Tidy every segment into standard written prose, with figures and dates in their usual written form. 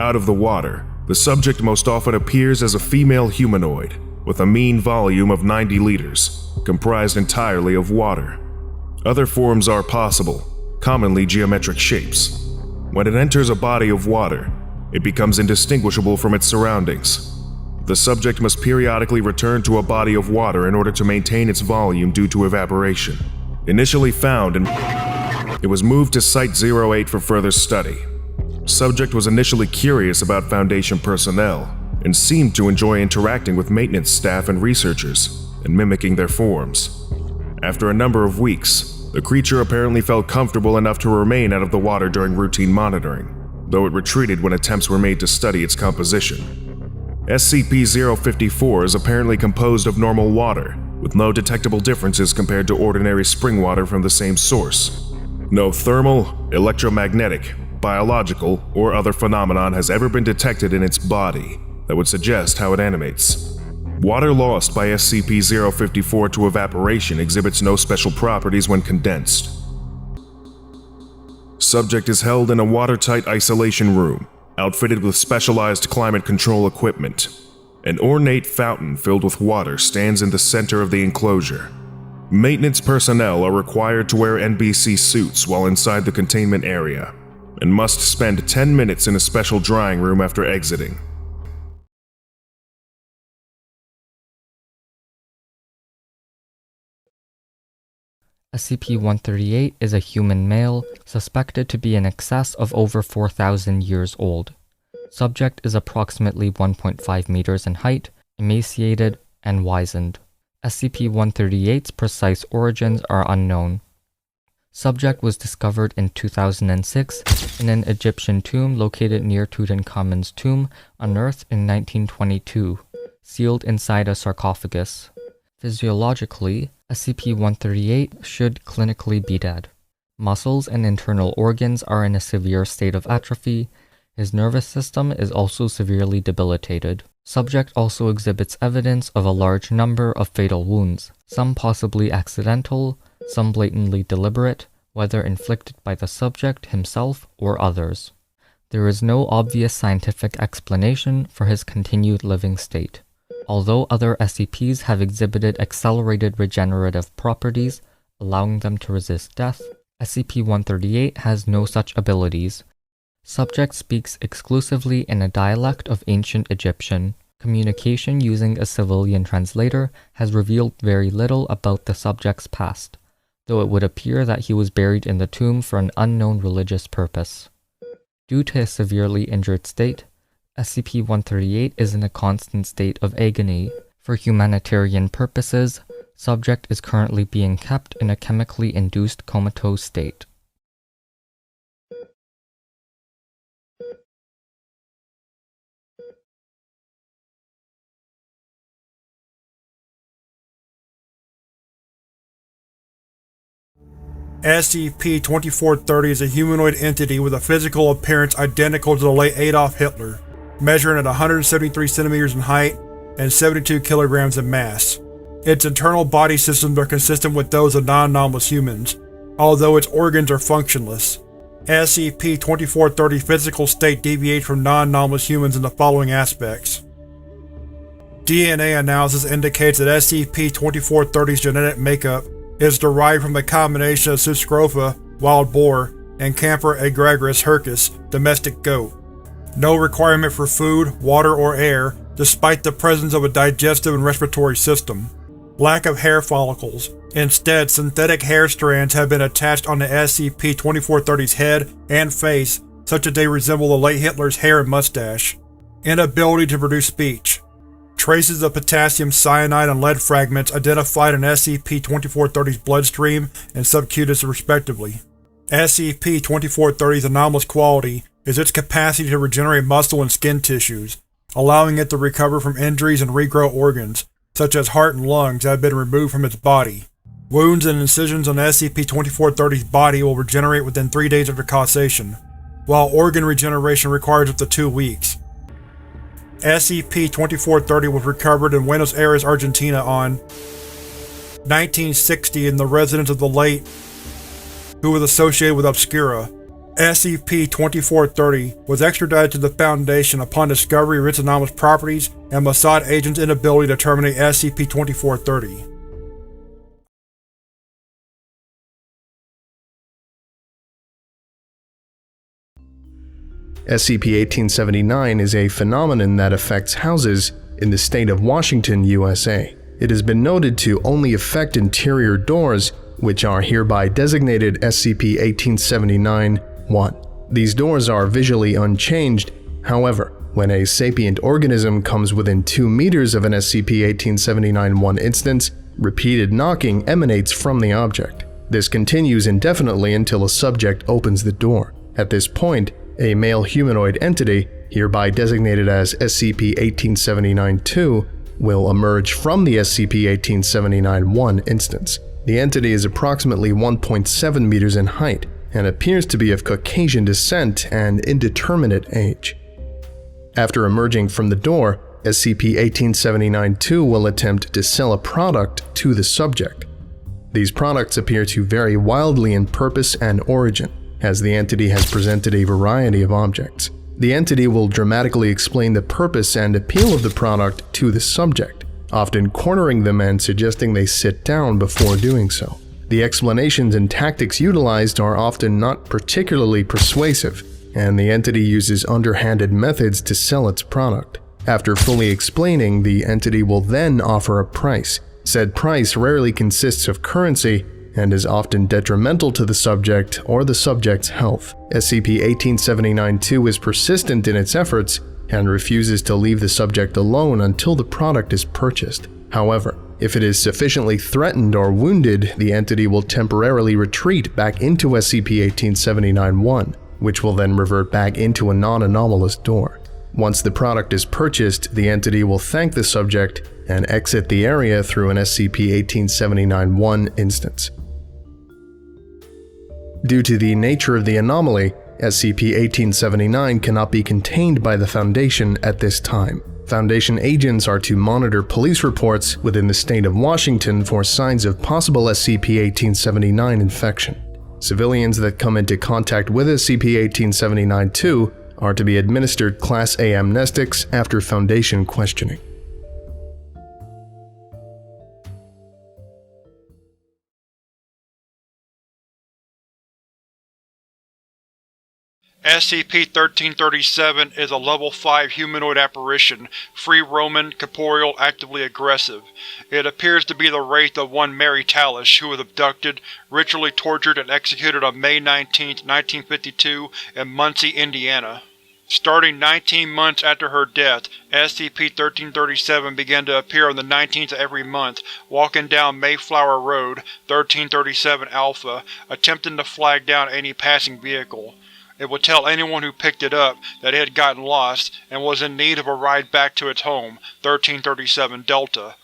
Out of the water, the subject most often appears as a female humanoid, with a mean volume of 90 liters, comprised entirely of water. Other forms are possible, commonly geometric shapes. When it enters a body of water, it becomes indistinguishable from its surroundings. The subject must periodically return to a body of water in order to maintain its volume due to evaporation. Initially found in it was moved to Site-08 for further study. Subject was initially curious about Foundation personnel and seemed to enjoy interacting with maintenance staff and researchers and mimicking their forms. After a number of weeks, the creature apparently felt comfortable enough to remain out of the water during routine monitoring, though it retreated when attempts were made to study its composition. SCP-054 is apparently composed of normal water, with no detectable differences compared to ordinary spring water from the same source. No thermal, electromagnetic, biological, or other phenomenon has ever been detected in its body that would suggest how it animates. Water lost by SCP-054 to evaporation exhibits no special properties when condensed. Subject is held in a watertight isolation room, outfitted with specialized climate control equipment. An ornate fountain filled with water stands in the center of the enclosure. Maintenance personnel are required to wear NBC suits while inside the containment area, and must spend 10 minutes in a special drying room after exiting. SCP-138 is a human male, suspected to be in excess of over 4,000 years old. Subject is approximately 1.5 meters in height, emaciated, and wizened. SCP-138's precise origins are unknown. Subject was discovered in 2006 in an Egyptian tomb located near Tutankhamun's tomb, unearthed in 1922, sealed inside a sarcophagus. Physiologically, SCP-138 should clinically be dead. Muscles and internal organs are in a severe state of atrophy. His nervous system is also severely debilitated. Subject also exhibits evidence of a large number of fatal wounds, some possibly accidental, some blatantly deliberate, whether inflicted by the subject himself or others. There is no obvious scientific explanation for his continued living state. Although other SCPs have exhibited accelerated regenerative properties, allowing them to resist death, SCP-138 has no such abilities. Subject speaks exclusively in a dialect of ancient Egyptian. Communication using a civilian translator has revealed very little about the subject's past, though it would appear that he was buried in the tomb for an unknown religious purpose. Due to his severely injured state, SCP-138 is in a constant state of agony. For humanitarian purposes, subject is currently being kept in a chemically induced comatose state. SCP-2430 is a humanoid entity with a physical appearance identical to the late Adolf Hitler, measuring at 173 centimeters in height and 72 kilograms in mass. Its internal body systems are consistent with those of non-anomalous humans, although its organs are functionless. SCP-2430's physical state deviates from non-anomalous humans in the following aspects. DNA analysis indicates that SCP-2430's genetic makeup is derived from a combination of Suscrofa, wild boar, and Camphor aegagrus hircus, domestic goat. No requirement for food, water, or air, despite the presence of a digestive and respiratory system. Lack of hair follicles. Instead, synthetic hair strands have been attached onto SCP-2430's head and face, such that they resemble the late Hitler's hair and mustache. Inability to produce speech. Traces of potassium cyanide and lead fragments identified in SCP-2430's bloodstream and subcutis respectively. SCP-2430's anomalous quality is its capacity to regenerate muscle and skin tissues, allowing it to recover from injuries and regrow organs, such as heart and lungs, that have been removed from its body. Wounds and incisions on SCP-2430's body will regenerate within 3 days after causation, while organ regeneration requires up to 2 weeks. SCP-2430 was recovered in Buenos Aires, Argentina on 1960 in the residence of the late, who was associated with Obscura. SCP-2430 was extradited to the Foundation upon discovery of its anomalous properties and Mossad agents' inability to terminate SCP-2430. SCP-1879 is a phenomenon that affects houses in the state of Washington, USA. It has been noted to only affect interior doors, which are hereby designated SCP-1879-1. These doors are visually unchanged. However, when a sapient organism comes within 2 meters of an SCP-1879-1 instance, repeated knocking emanates from the object. This continues indefinitely until a subject opens the door. At this point, a male humanoid entity, hereby designated as SCP-1879-2, will emerge from the SCP-1879-1 instance. The entity is approximately 1.7 meters in height and appears to be of Caucasian descent and indeterminate age. After emerging from the door, SCP-1879-2 will attempt to sell a product to the subject. These products appear to vary wildly in purpose and origin, as the entity has presented a variety of objects. The entity will dramatically explain the purpose and appeal of the product to the subject, often cornering them and suggesting they sit down before doing so. The explanations and tactics utilized are often not particularly persuasive, and the entity uses underhanded methods to sell its product. After fully explaining, the entity will then offer a price. Said price rarely consists of currency and is often detrimental to the subject or the subject's health. SCP-1879-2 is persistent in its efforts and refuses to leave the subject alone until the product is purchased. However, if it is sufficiently threatened or wounded, the entity will temporarily retreat back into SCP-1879-1, which will then revert back into a non-anomalous door. Once the product is purchased, the entity will thank the subject and exit the area through an SCP-1879-1 instance. Due to the nature of the anomaly, SCP-1879 cannot be contained by the Foundation at this time. Foundation agents are to monitor police reports within the state of Washington for signs of possible SCP-1879 infection. Civilians that come into contact with SCP-1879-2 are to be administered Class A amnestics after Foundation questioning. SCP-1337 is a Level 5 humanoid apparition, free-roaming, corporeal, actively aggressive. It appears to be the wraith of one Mary Talish, who was abducted, ritually tortured, and executed on May 19, 1952 in Muncie, Indiana. Starting 19 months after her death, SCP-1337 began to appear on the 19th of every month, walking down Mayflower Road, 1337 Alpha, attempting to flag down any passing vehicle. It would tell anyone who picked it up that it had gotten lost and was in need of a ride back to its home, 1337 Delta.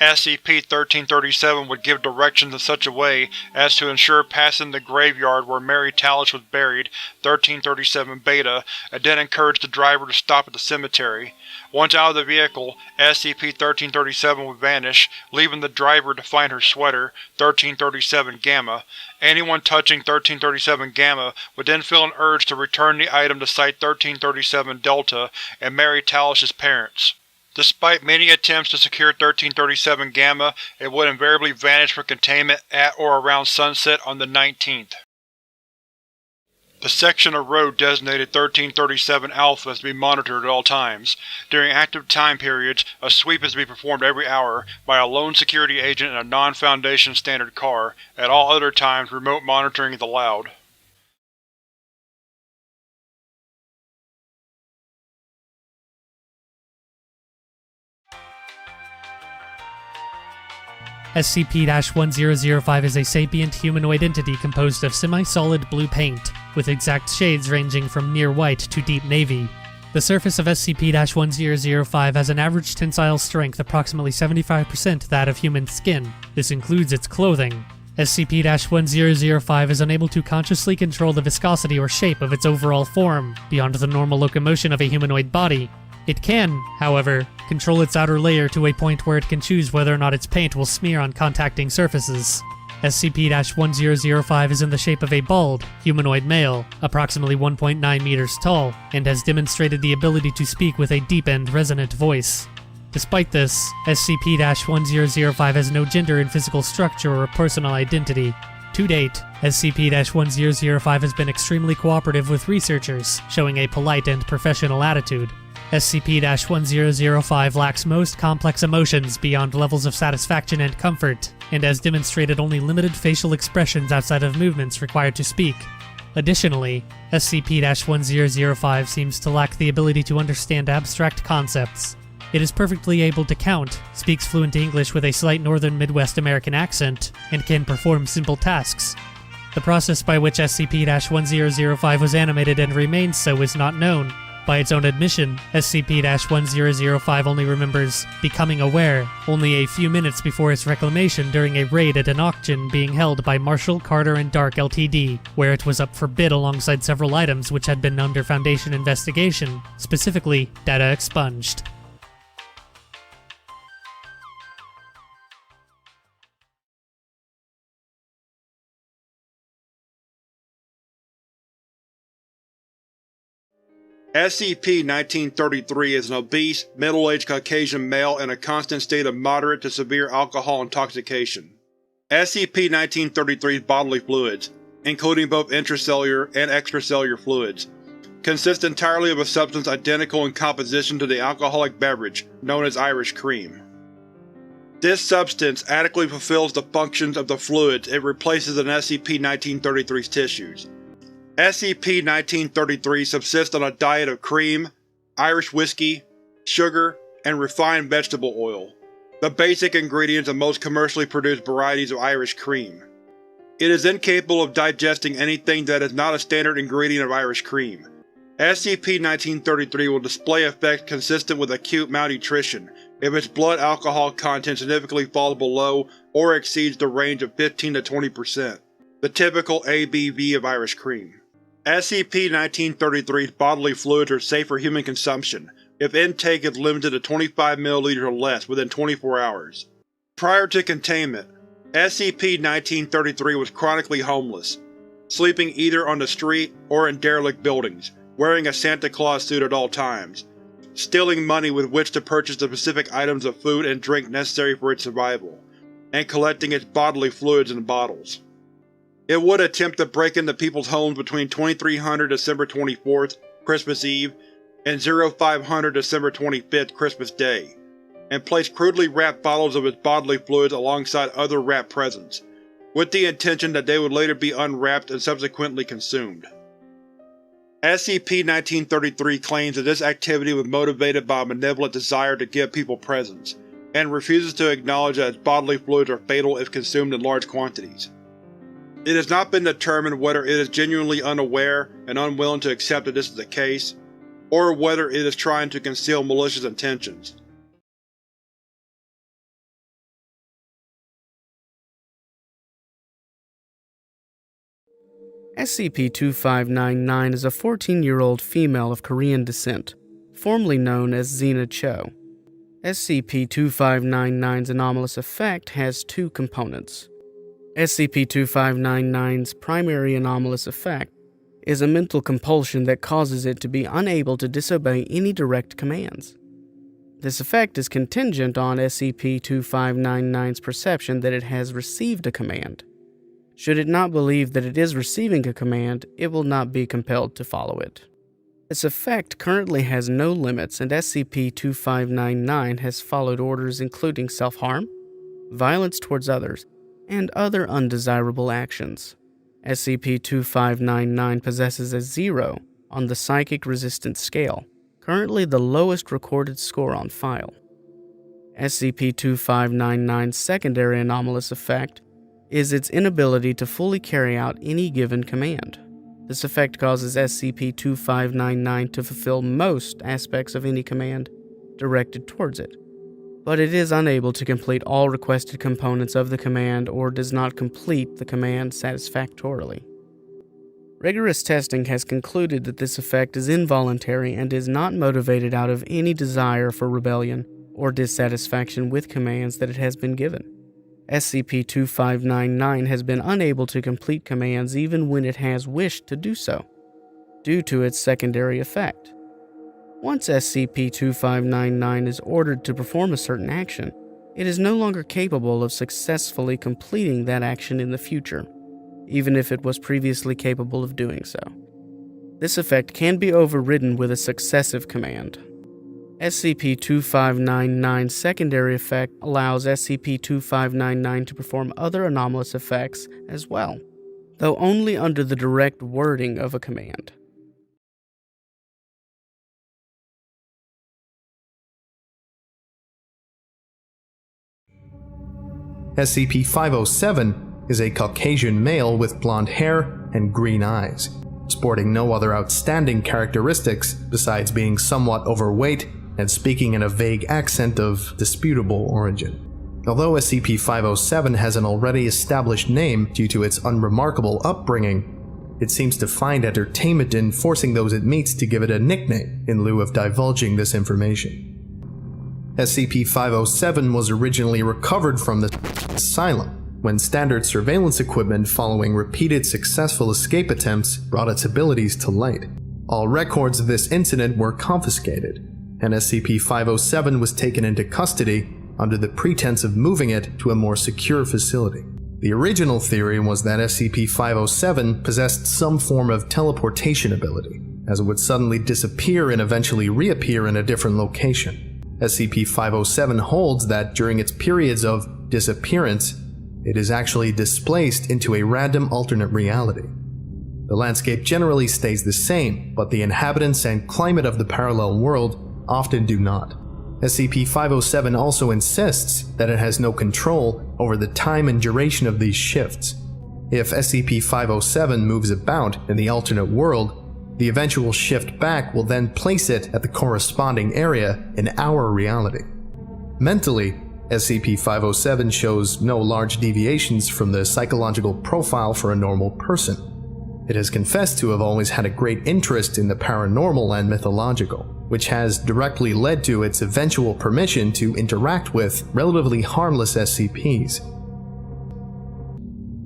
SCP-1337 would give directions in such a way as to ensure passing the graveyard where Mary Talish was buried, 1337 Beta, and then encourage the driver to stop at the cemetery. Once out of the vehicle, SCP-1337 would vanish, leaving the driver to find her sweater, 1337 Gamma. Anyone touching 1337 Gamma would then feel an urge to return the item to Site 1337 Delta and Mary Talish's parents. Despite many attempts to secure 1337 Gamma, it would invariably vanish for containment at or around sunset on the 19th. The section of road designated 1337 Alpha is to be monitored at all times. During active time periods, a sweep is to be performed every hour by a lone security agent in a non-Foundation standard car. At all other times, remote monitoring is allowed. SCP-1005 is a sapient humanoid entity composed of semi-solid blue paint, with exact shades ranging from near white to deep navy. The surface of SCP-1005 has an average tensile strength approximately 75% that of human skin. This includes its clothing. SCP-1005 is unable to consciously control the viscosity or shape of its overall form, beyond the normal locomotion of a humanoid body. It can, however, control its outer layer to a point where it can choose whether or not its paint will smear on contacting surfaces. SCP-1005 is in the shape of a bald, humanoid male, approximately 1.9 meters tall, and has demonstrated the ability to speak with a deep and resonant voice. Despite this, SCP-1005 has no gender and physical structure or personal identity. To date, SCP-1005 has been extremely cooperative with researchers, showing a polite and professional attitude. SCP-1005 lacks most complex emotions beyond levels of satisfaction and comfort, and has demonstrated only limited facial expressions outside of movements required to speak. Additionally, SCP-1005 seems to lack the ability to understand abstract concepts. It is perfectly able to count, speaks fluent English with a slight northern Midwest American accent, and can perform simple tasks. The process by which SCP-1005 was animated and remains so is not known. By its own admission, SCP-1005 only remembers becoming aware only a few minutes before its reclamation during a raid at an auction being held by Marshall, Carter & Dark Ltd., where it was up for bid alongside several items which had been under Foundation investigation, specifically data expunged. SCP-1933 is an obese, middle-aged Caucasian male in a constant state of moderate to severe alcohol intoxication. SCP-1933's bodily fluids, including both intracellular and extracellular fluids, consist entirely of a substance identical in composition to the alcoholic beverage known as Irish cream. This substance adequately fulfills the functions of the fluids it replaces in SCP-1933's tissues. SCP-1933 subsists on a diet of cream, Irish whiskey, sugar, and refined vegetable oil, the basic ingredients of most commercially produced varieties of Irish cream. It is incapable of digesting anything that is not a standard ingredient of Irish cream. SCP-1933 will display effects consistent with acute malnutrition if its blood alcohol content significantly falls below or exceeds the range of 15 to 20%, the typical ABV of Irish cream. SCP-1933's bodily fluids are safe for human consumption if intake is limited to 25 ml or less within 24 hours. Prior to containment, SCP-1933 was chronically homeless, sleeping either on the street or in derelict buildings, wearing a Santa Claus suit at all times, stealing money with which to purchase the specific items of food and drink necessary for its survival, and collecting its bodily fluids in bottles. It would attempt to break into people's homes between 2300 December 24th, Christmas Eve, and 0500 December 25th, Christmas Day, and place crudely wrapped bottles of its bodily fluids alongside other wrapped presents, with the intention that they would later be unwrapped and subsequently consumed. SCP-1933 claims that this activity was motivated by a malevolent desire to give people presents, and refuses to acknowledge that its bodily fluids are fatal if consumed in large quantities. It has not been determined whether it is genuinely unaware and unwilling to accept that this is the case, or whether it is trying to conceal malicious intentions. SCP-2599 is a 14-year-old female of Korean descent, formerly known as Xena Cho. SCP-2599's anomalous effect has two components. SCP-2599's primary anomalous effect is a mental compulsion that causes it to be unable to disobey any direct commands. This effect is contingent on SCP-2599's perception that it has received a command. Should it not believe that it is receiving a command, it will not be compelled to follow it. This effect currently has no limits, and SCP-2599 has followed orders including self-harm, violence towards others, and other undesirable actions. SCP-2599 possesses a 0 on the Psychic Resistance Scale, currently the lowest recorded score on file. SCP-2599's secondary anomalous effect is its inability to fully carry out any given command. This effect causes SCP-2599 to fulfill most aspects of any command directed towards it, but it is unable to complete all requested components of the command or does not complete the command satisfactorily. Rigorous testing has concluded that this effect is involuntary and is not motivated out of any desire for rebellion or dissatisfaction with commands that it has been given. SCP-2599 has been unable to complete commands even when it has wished to do so, due to its secondary effect. Once SCP-2599 is ordered to perform a certain action, it is no longer capable of successfully completing that action in the future, even if it was previously capable of doing so. This effect can be overridden with a successive command. SCP-2599's secondary effect allows SCP-2599 to perform other anomalous effects as well, though only under the direct wording of a command. SCP-507 is a Caucasian male with blonde hair and green eyes, sporting no other outstanding characteristics besides being somewhat overweight and speaking in a vague accent of disputable origin. Although SCP-507 has an already established name due to its unremarkable upbringing, it seems to find entertainment in forcing those it meets to give it a nickname in lieu of divulging this information. SCP-507 was originally recovered from the asylum when standard surveillance equipment following repeated successful escape attempts brought its abilities to light. All records of this incident were confiscated, and SCP-507 was taken into custody under the pretense of moving it to a more secure facility. The original theory was that SCP-507 possessed some form of teleportation ability, as it would suddenly disappear and eventually reappear in a different location. SCP-507 holds that during its periods of disappearance, it is actually displaced into a random alternate reality. The landscape generally stays the same, but the inhabitants and climate of the parallel world often do not. SCP-507 also insists that it has no control over the time and duration of these shifts. If SCP-507 moves about in the alternate world, the eventual shift back will then place it at the corresponding area in our reality. Mentally, SCP-507 shows no large deviations from the psychological profile for a normal person. It has confessed to have always had a great interest in the paranormal and mythological, which has directly led to its eventual permission to interact with relatively harmless SCPs.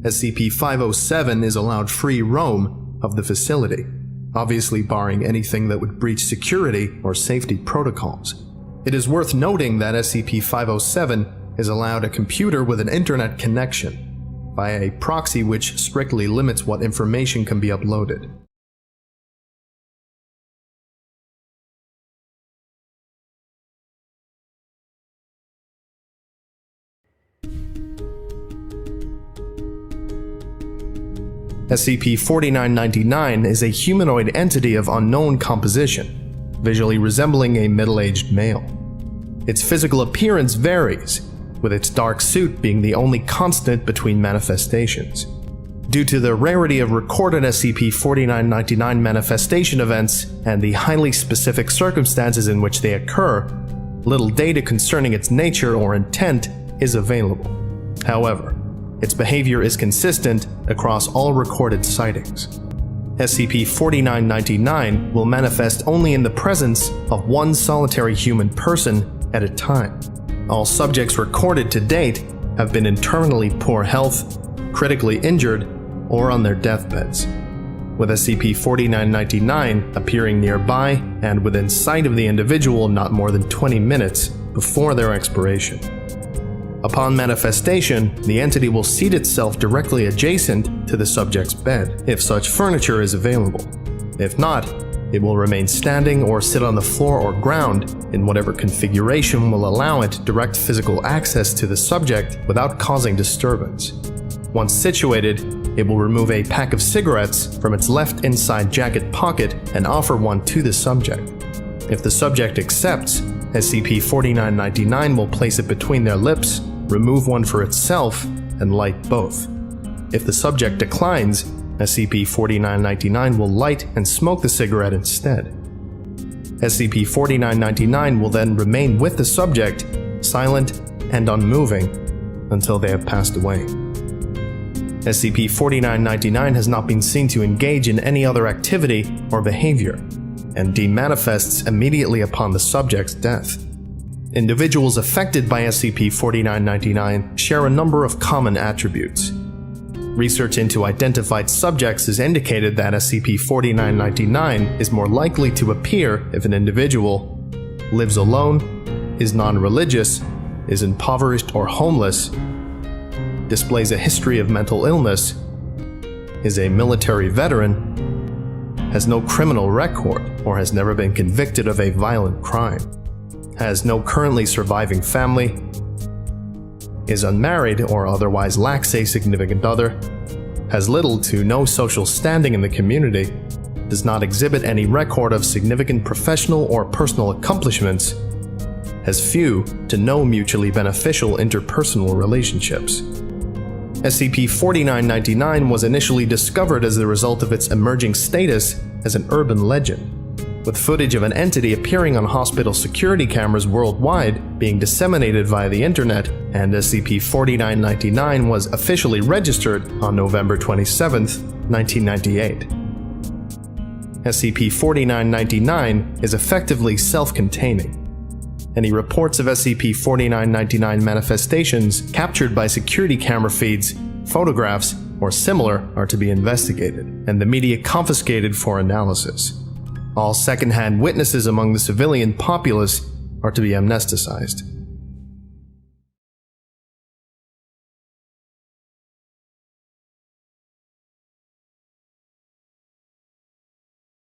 SCP-507 is allowed free roam of the facility, obviously barring anything that would breach security or safety protocols. It is worth noting that SCP-507 is allowed a computer with an internet connection via a proxy which strictly limits what information can be uploaded. SCP-4999 is a humanoid entity of unknown composition, visually resembling a middle-aged male. Its physical appearance varies, with its dark suit being the only constant between manifestations. Due to the rarity of recorded SCP-4999 manifestation events and the highly specific circumstances in which they occur, little data concerning its nature or intent is available. However, its behavior is consistent across all recorded sightings. SCP-4999 will manifest only in the presence of one solitary human person at a time. All subjects recorded to date have been in terminally poor health, critically injured, or on their deathbeds, with SCP-4999 appearing nearby and within sight of the individual not more than 20 minutes before their expiration. Upon manifestation, the entity will seat itself directly adjacent to the subject's bed, if such furniture is available. If not, it will remain standing or sit on the floor or ground in whatever configuration will allow it direct physical access to the subject without causing disturbance. Once situated, it will remove a pack of cigarettes from its left inside jacket pocket and offer one to the subject. If the subject accepts, SCP-4999 will place it between their lips, remove one for itself, and light both. If the subject declines, SCP-4999 will light and smoke the cigarette instead. SCP-4999 will then remain with the subject, silent and unmoving, until they have passed away. SCP-4999 has not been seen to engage in any other activity or behavior, and demanifests immediately upon the subject's death. Individuals affected by SCP-4999 share a number of common attributes. Research into identified subjects has indicated that SCP-4999 is more likely to appear if an individual lives alone, is non-religious, is impoverished or homeless, displays a history of mental illness, is a military veteran, has no criminal record or has never been convicted of a violent crime, has no currently surviving family, is unmarried or otherwise lacks a significant other, has little to no social standing in the community, does not exhibit any record of significant professional or personal accomplishments, has few to no mutually beneficial interpersonal relationships. SCP-4999 was initially discovered as the result of its emerging status as an urban legend, with footage of an entity appearing on hospital security cameras worldwide being disseminated via the internet, and SCP-4999 was officially registered on November 27, 1998. SCP-4999 is effectively self-containing. Any reports of SCP-4999 manifestations captured by security camera feeds, photographs, or similar are to be investigated, and the media confiscated for analysis. All second-hand witnesses among the civilian populace are to be amnesticized.